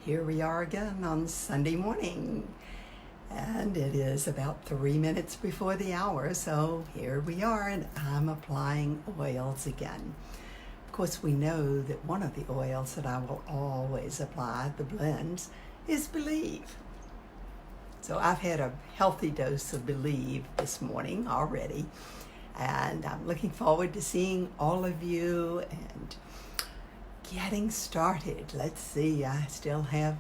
here we are again on Sunday morning, and it is about 3 minutes before the hour, so here we are, and I'm applying oils again. Of course, we know that one of the oils that I will always apply, the blends, is Believe. So I've had a healthy dose of Believe this morning already, and I'm looking forward to seeing all of you and getting started. Let's see, I still have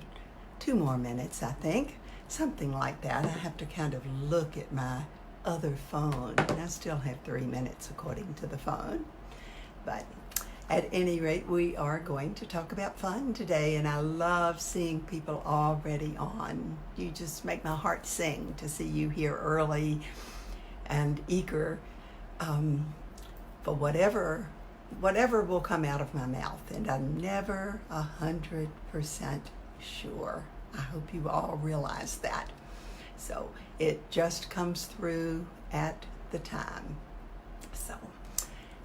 2 more minutes, I think, something like that. I have to kind of look at my other phone, and I still have 3 minutes according to the phone. But at any rate, we are going to talk about fun today, and I love seeing people already on. You just make my heart sing to see you here early and eager for whatever will come out of my mouth, and I'm never 100% sure. I hope you all realize that. So it just comes through at the time. So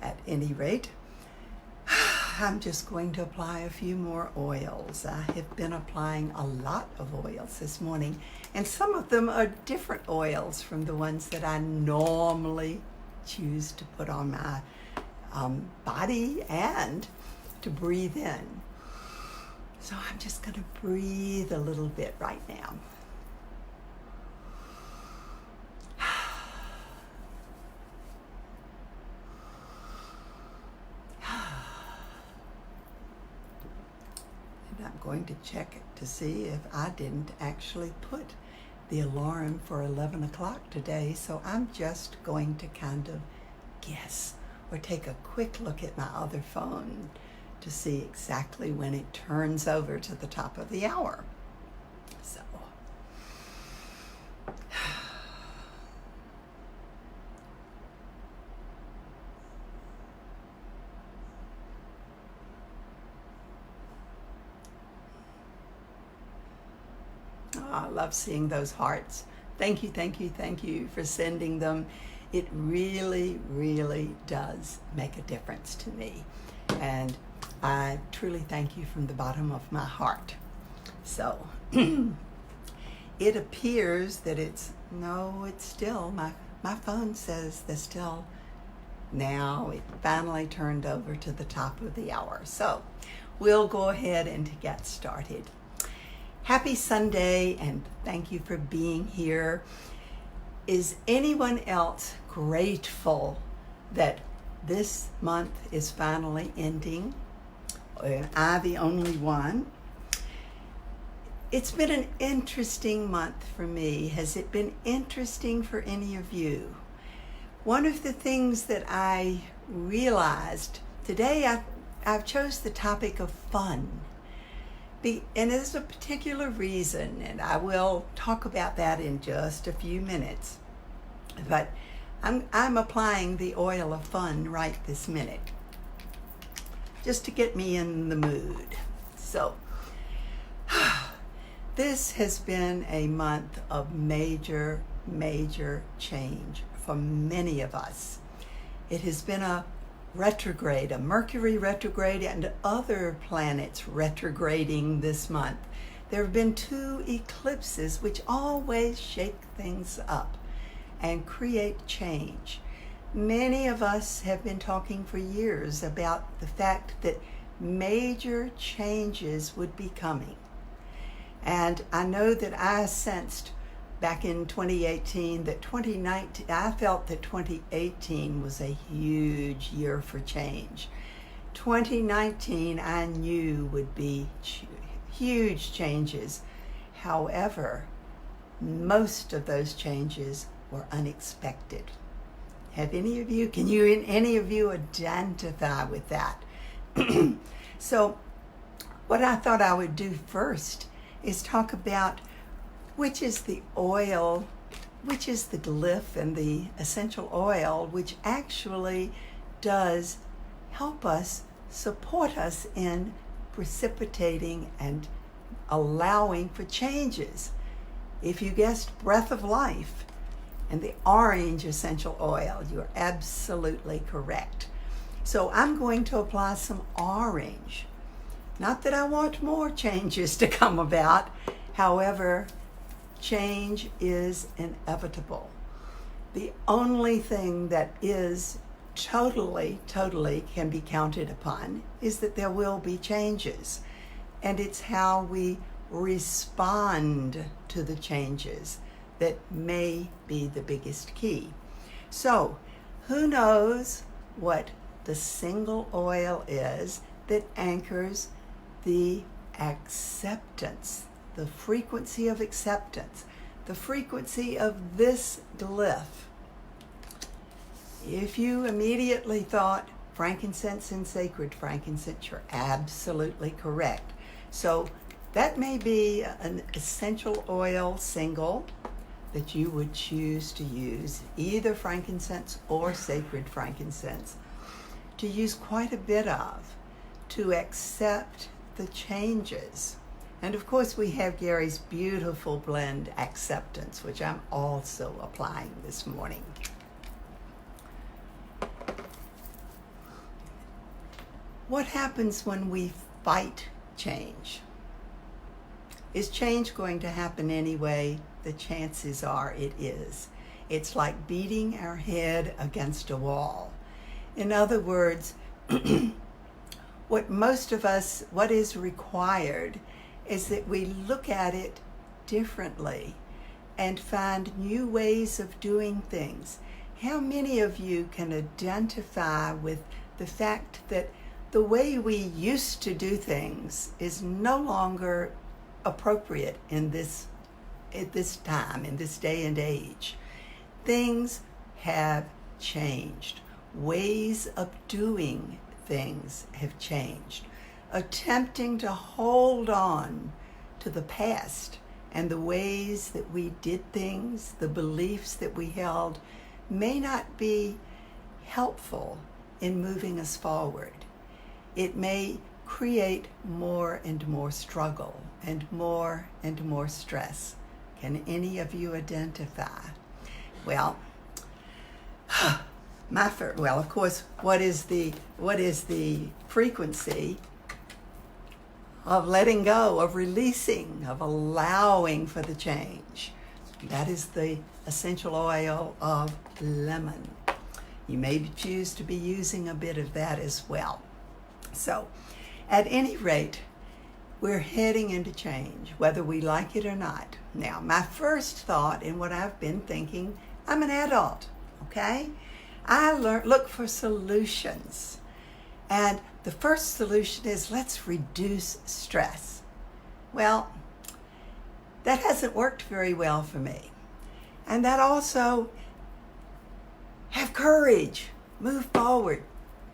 at any rate, I'm just going to apply a few more oils. I have been applying a lot of oils this morning, and some of them are different oils from the ones that I normally choose to put on my body and to breathe in. So I'm just going to breathe a little bit right now. And I'm going to check it to see if I didn't actually put the alarm for 11 o'clock today, so I'm just going to kind of guess or take a quick look at my other phone to see exactly when it turns over to the top of the hour. So, I love seeing those hearts. Thank you, thank you, thank you for sending them. It really, really does make a difference to me. And I truly thank you from the bottom of my heart. So it appears that it's still, my phone says there's still, now it finally turned over to the top of the hour. So we'll go ahead and get started. Happy Sunday, and thank you for being here. Is anyone else grateful that this month is finally ending? Am I the only one? It's been an interesting month for me. Has it been interesting for any of you? One of the things that I realized today, I've chose the topic of fun. And there's a particular reason, and I will talk about that in just a few minutes. But I'm applying the oil of fun right this minute, just to get me in the mood. So, this has been a month of major, major change for many of us. It has been a retrograde, a Mercury retrograde, and other planets retrograding this month. There have been 2 eclipses which always shake things up and create change. Many of us have been talking for years about the fact that major changes would be coming. And I know that I sensed back in 2018 that 2019, I felt that 2018 was a huge year for change. 2019 I knew would be huge changes. However, most of those changes were unexpected. Have any of you identify with that? So what I thought I would do first is talk about which is the oil, which is the glyph and the essential oil, which actually does help us, support us in precipitating and allowing for changes. If you guessed breath of life and the orange essential oil, you're absolutely correct. So I'm going to apply some orange Not that I want more changes to come about. However, change is inevitable. The only thing that is totally can be counted upon is that there will be changes. And it's how we respond to the changes that may be the biggest key. So, who knows what the single oil is that anchors the acceptance, the frequency of acceptance, the frequency of this glyph? If you immediately thought frankincense and sacred frankincense, you're absolutely correct. So that may be an essential oil single that you would choose to use, either frankincense or sacred frankincense, to use quite a bit of, to accept the changes. And of course we have Gary's beautiful blend, Acceptance, which I'm also applying this morning. What happens when we fight change? Is change going to happen anyway? The chances are it is. It's like beating our head against a wall. In other words, what is required is that we look at it differently and find new ways of doing things. How many of you can identify with the fact that the way we used to do things is no longer appropriate at this time, in this day and age? Things have changed. Ways of doing things have changed. Attempting to hold on to the past and the ways that we did things, the beliefs that we held, may not be helpful in moving us forward. It may create more and more struggle and more stress. Can any of you identify? Well, of course, what is the frequency of letting go, of releasing, of allowing for the change? That is the essential oil of lemon. You may choose to be using a bit of that as well. So, at any rate, we're heading into change, whether we like it or not. Now, my first thought in what I've been thinking, I'm an adult, okay? I look for solutions. And the first solution is, let's reduce stress. Well, that hasn't worked very well for me. And that also, have courage, move forward,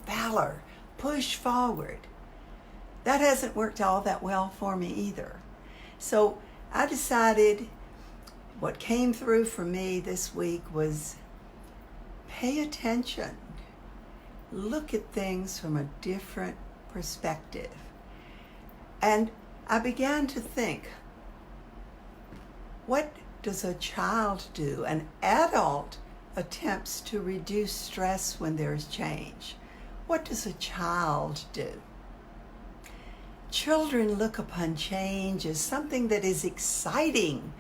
valor, push forward. That hasn't worked all that well for me either. So I decided what came through for me this week was pay attention. Look at things from a different perspective. And I began to think, what does a child do? An adult attempts to reduce stress when there's change. What does a child do? Children look upon change as something that is exciting,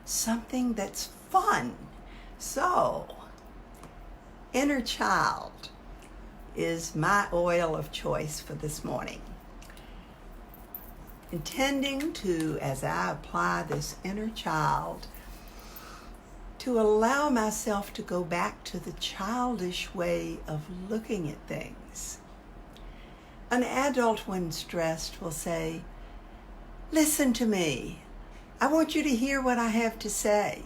something that's fun. So, inner child is my oil of choice for this morning. Intending to, as I apply this inner child, to allow myself to go back to the childish way of looking at things. An adult, when stressed, will say, "Listen to me. I want you to hear what I have to say."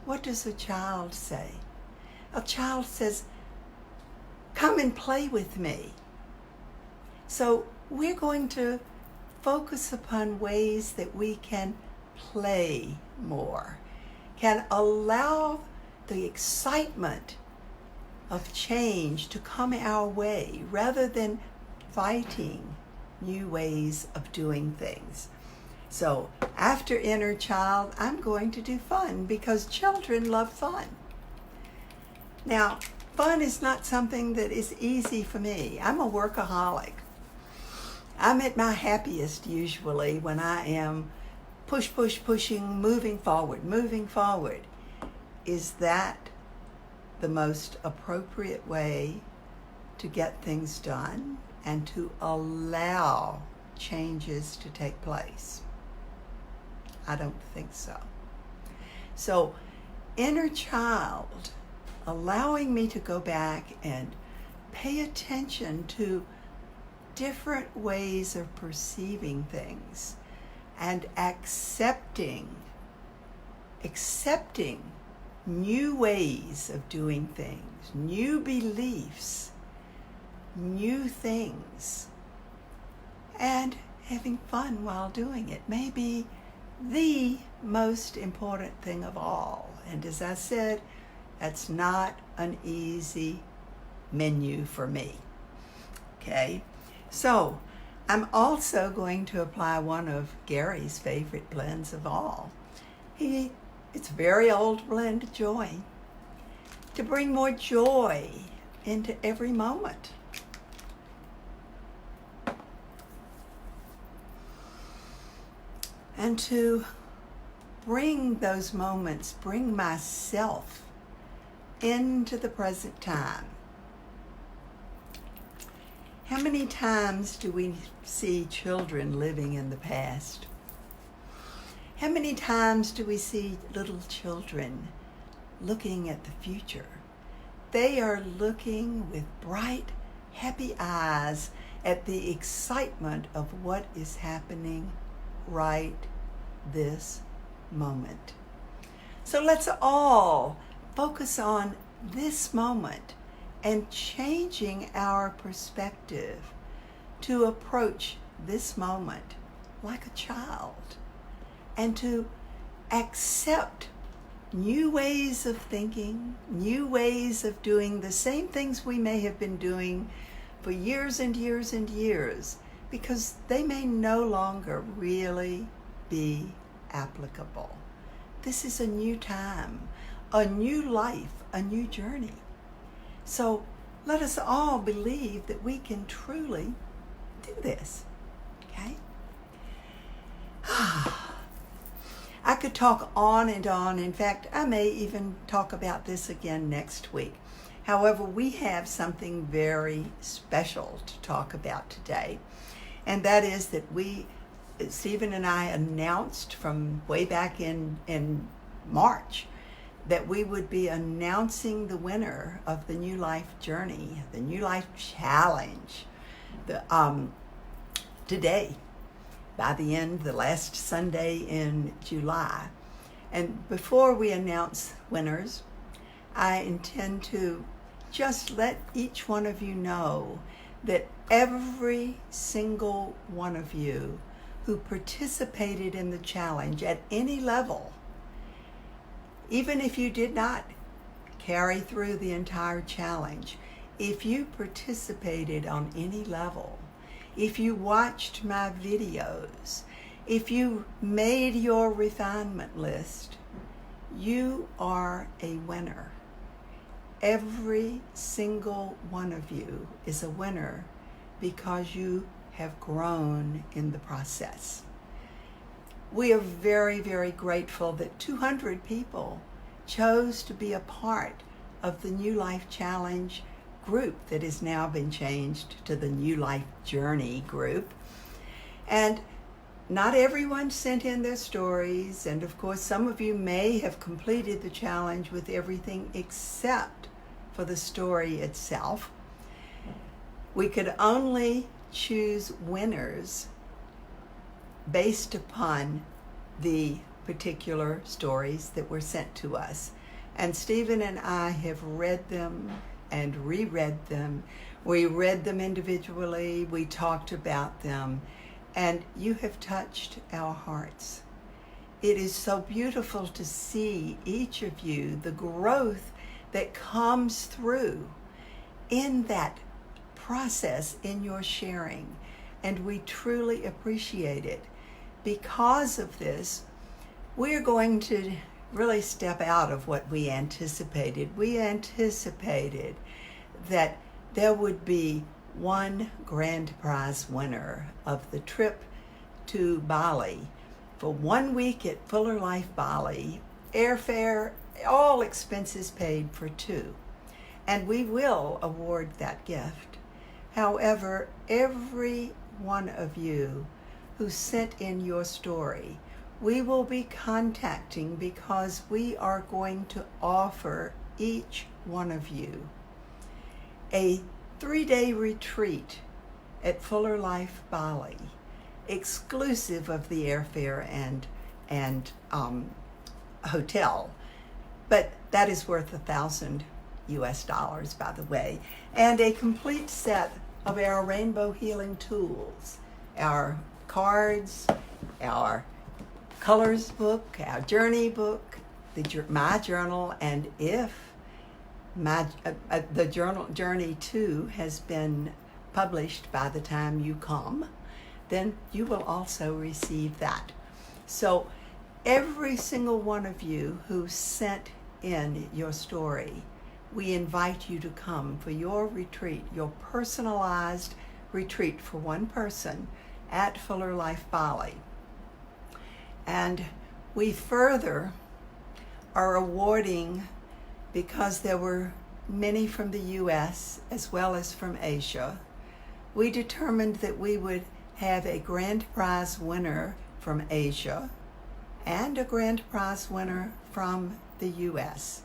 What does a child say? A child says, "Come and play with me." So we're going to focus upon ways that we can play more, can allow the excitement of change to come our way rather than fighting new ways of doing things. So after inner child, I'm going to do fun because children love fun. Now, fun is not something that is easy for me. I'm a workaholic. I'm at my happiest usually when I am pushing, moving forward. Is that the most appropriate way to get things done and to allow changes to take place? I don't think so. So, inner child, allowing me to go back and pay attention to different ways of perceiving things and accepting new ways of doing things, new beliefs, new things, and having fun while doing it may be the most important thing of all. And as I said, that's not an easy menu for me. Okay, so I'm also going to apply one of Gary's favorite blends of all. It's a very old blend, Joy, to bring more joy into every moment. And to bring those moments, bring myself into the present time. How many times do we see children living in the past? How many times do we see little children looking at the future? They are looking with bright, happy eyes at the excitement of what is happening right this moment. So let's all focus on this moment and changing our perspective to approach this moment like a child and to accept new ways of thinking, new ways of doing the same things we may have been doing for years and years and years, because they may no longer really be applicable. This is a new time, a new life, a new journey. So let us all believe that we can truly do this, okay? I could talk on and on. In fact, I may even talk about this again next week. However, we have something very special to talk about today, and that is that Stephen and I announced from way back in March that we would be announcing the winner of the New Life Journey, the New Life Challenge, today, by the last Sunday in July. And before we announce winners, I intend to just let each one of you know that every single one of you who participated in the challenge at any level, even if you did not carry through the entire challenge, if you participated on any level, if you watched my videos, if you made your refinement list, you are a winner. Every single one of you is a winner because you have grown in the process. We are very, very grateful that 200 people chose to be a part of the New Life Challenge group that has now been changed to the New Life Journey group. And not everyone sent in their stories, and of course some of you may have completed the challenge with everything except for the story itself. We could only choose winners based upon the particular stories that were sent to us. And Stephen and I have read them and reread them. We read them individually, we talked about them, and you have touched our hearts. It is so beautiful to see each of you, the growth that comes through in that process, in your sharing, and we truly appreciate it. Because of this, we're going to really step out of what we anticipated. We anticipated that there would be one grand prize winner of the trip to Bali for 1 week at Fuller Life Bali, airfare, all expenses paid for 2. And we will award that gift. However, every one of you who sent in your story, we will be contacting because we are going to offer each one of you a 3-day retreat at Fuller Life Bali, exclusive of the airfare and hotel. But that is worth $1,000, by the way, and a complete set of our rainbow healing tools, our cards, our colors book, our journey book, my journal, and if the journey 2 has been published by the time you come, then you will also receive that. So every single one of you who sent in your story, we invite you to come for your retreat, your personalized retreat for one person at Fuller Life Bali. And we further are awarding, because there were many from the US as well as from Asia, we determined that we would have a grand prize winner from Asia and a grand prize winner from the US.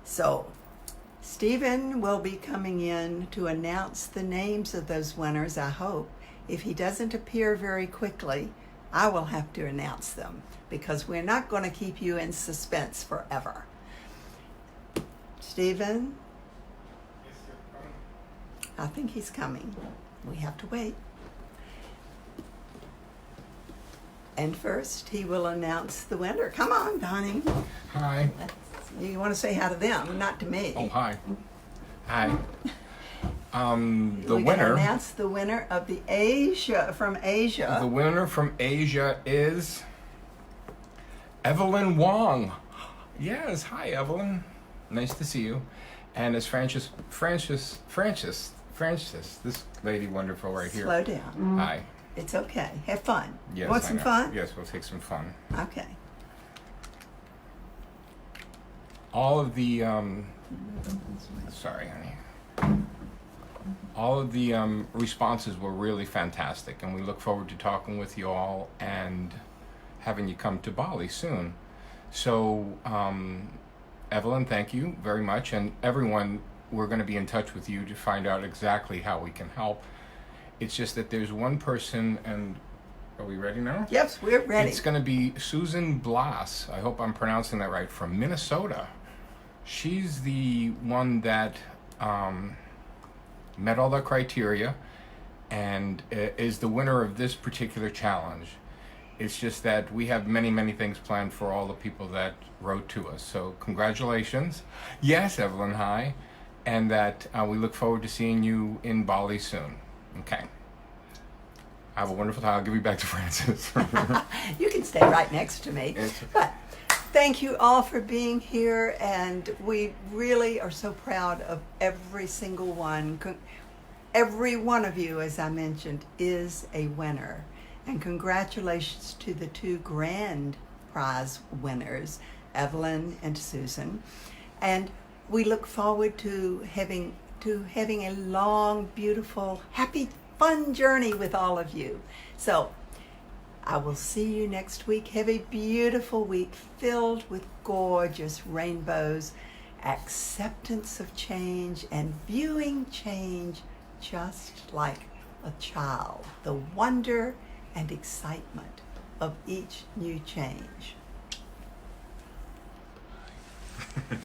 So Stephen will be coming in to announce the names of those winners, I hope. If he doesn't appear very quickly, I will have to announce them, because we're not going to keep you in suspense forever. Stephen? I think he's coming. We have to wait. And first, he will announce the winner. Come on, Donnie. Hi. You want to say hi to them, not to me. Oh, hi. Hi. We winner. can announce the winner of the from Asia. The winner from Asia is Evelyn Wong. Yes, hi, Evelyn. Nice to see you. And it's Francis, this lady wonderful right here. Slow down. Hi. It's okay. Have fun. Yes, Want I some know. fun? Yes, we'll take some fun. Okay. All of the, sorry, honey. All of the responses were really fantastic, and we look forward to talking with you all and having you come to Bali soon. So, Evelyn, thank you very much, and everyone, we're going to be in touch with you to find out exactly how we can help. It's just that there's one person, and are we ready now? Yes, we're ready. It's going to be Susan Blas. I hope I'm pronouncing that right, from Minnesota. She's the one that met all the criteria and is the winner of this particular challenge. It's just that we have many, many things planned for all the people that wrote to us. So congratulations. Yes, Evelyn, hi. And that we look forward to seeing you in Bali soon. Okay. Have a wonderful time. I'll give you back to Francis. You can stay right next to me. But thank you all for being here, and we really are so proud of every single one. Every one of you, as I mentioned, is a winner. And congratulations to the 2 grand prize winners, Evelyn and Susan. And we look forward to having a long, beautiful, happy, fun journey with all of you. So I will see you next week. Have a beautiful week filled with gorgeous rainbows, acceptance of change, and viewing change just like a child. The wonder and excitement of each new change.